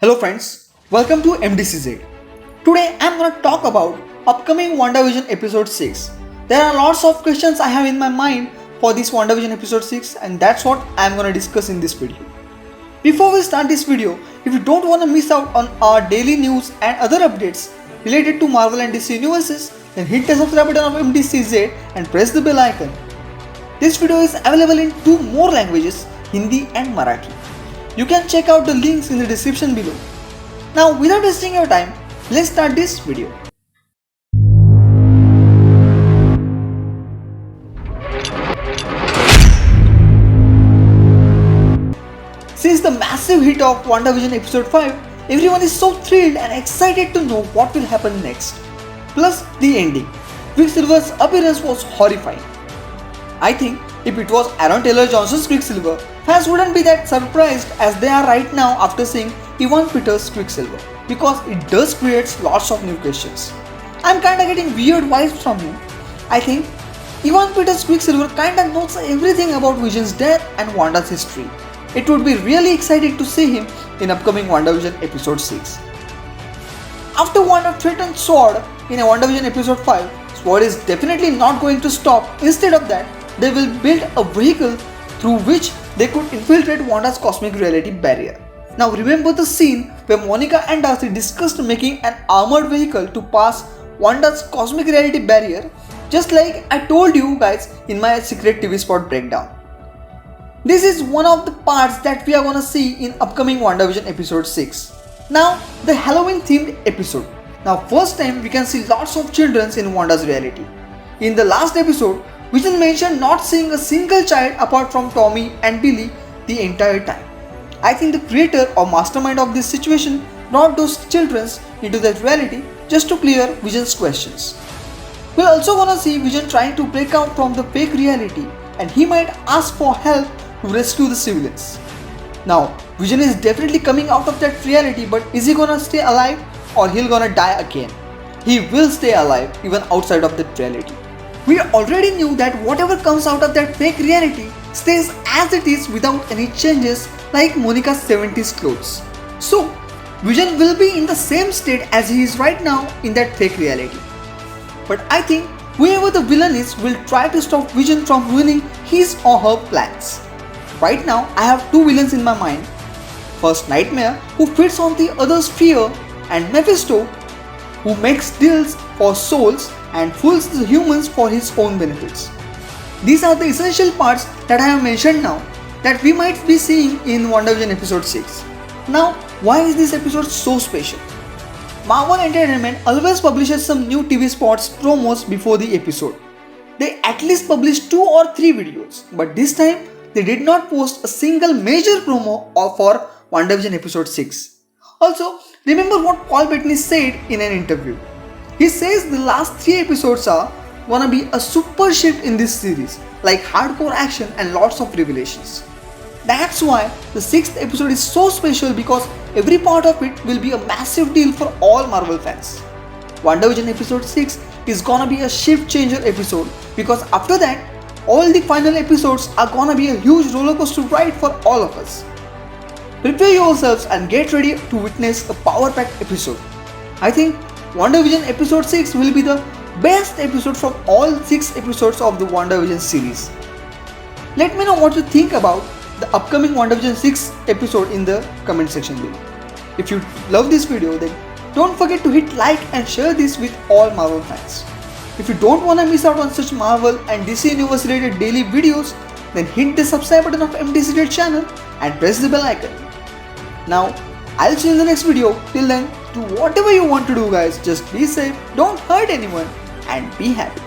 Hello friends, welcome to MDCZ. Today I'm gonna talk about upcoming WandaVision episode 6. There are lots of questions I have in my mind for this WandaVision episode 6 and that's what I'm gonna discuss in this video. Before we start this video, if you don't wanna miss out on our daily news and other updates related to Marvel and DC universes, then hit the subscribe button of MDCZ and press the bell icon. This video is available in 2 more languages, Hindi and Marathi. You can check out the links in the description below. Now without wasting your time, let's start this video. Since the massive hit of WandaVision episode 5, everyone is so thrilled and excited to know what will happen next. Plus the ending. Quicksilver's appearance was horrifying. I think if it was Aaron Taylor-Johnson's Quicksilver, fans wouldn't be that surprised as they are right now after seeing Evan Peters' Quicksilver, because it does create lots of new questions. I'm kinda getting weird vibes from him. I think Evan Peters' Quicksilver kinda knows everything about Vision's death and Wanda's history. It would be really exciting to see him in upcoming WandaVision episode 6. After Wanda threatened Sword in a WandaVision episode 5, Sword is definitely not going to stop. Instead of that, they will build a vehicle through which they could infiltrate Wanda's cosmic reality barrier. Now remember the scene where Monica and Darcy discussed making an armored vehicle to pass Wanda's cosmic reality barrier, just like I told you guys in my secret TV spot breakdown. This is one of the parts that we are gonna see in upcoming WandaVision episode 6. Now the Halloween themed episode. Now first time we can see lots of children in Wanda's reality. In the last episode, Vision mentioned not seeing a single child apart from Tommy and Billy the entire time. I think the creator or mastermind of this situation brought those children into that reality just to clear Vision's questions. We're also gonna see Vision trying to break out from the fake reality and he might ask for help to rescue the civilians. Now, Vision is definitely coming out of that reality, but is he gonna stay alive or he'll gonna die again? He will stay alive even outside of that reality. We already knew that whatever comes out of that fake reality stays as it is without any changes, like Monica's 70s clothes. So, Vision will be in the same state as he is right now in that fake reality. But I think whoever the villain is will try to stop Vision from ruining his or her plans. Right now, I have 2 villains in my mind. First, Nightmare, who feeds on the other's fear, and Mephisto, who makes deals for souls and fools the humans for his own benefits. These are the essential parts that I have mentioned now that we might be seeing in WandaVision episode 6. Now, why is this episode so special? Marvel Entertainment always publishes some new TV spots promos before the episode. They at least publish 2 or 3 videos, but this time they did not post a single major promo for WandaVision episode 6. Also, remember what Paul Bettany said in an interview. He says the last 3 episodes are gonna be a super shift in this series, like hardcore action and lots of revelations. That's why the 6th episode is so special, because every part of it will be a massive deal for all Marvel fans. WandaVision episode 6 is gonna be a shift changer episode, because after that, all the final episodes are gonna be a huge rollercoaster ride for all of us. Prepare yourselves and get ready to witness a power-packed episode. I think WandaVision episode 6 will be the best episode from all 6 episodes of the WandaVision series. Let me know what you think about the upcoming WandaVision 6 episode in the comment section below. If you love this video, then don't forget to hit like and share this with all Marvel fans. If you don't want to miss out on such Marvel and DC Universe related daily videos, then hit the subscribe button of MDCZ channel and press the bell icon. Now, I'll see you in the next video. Till then, do whatever you want to do guys. Just be safe, don't hurt anyone and be happy.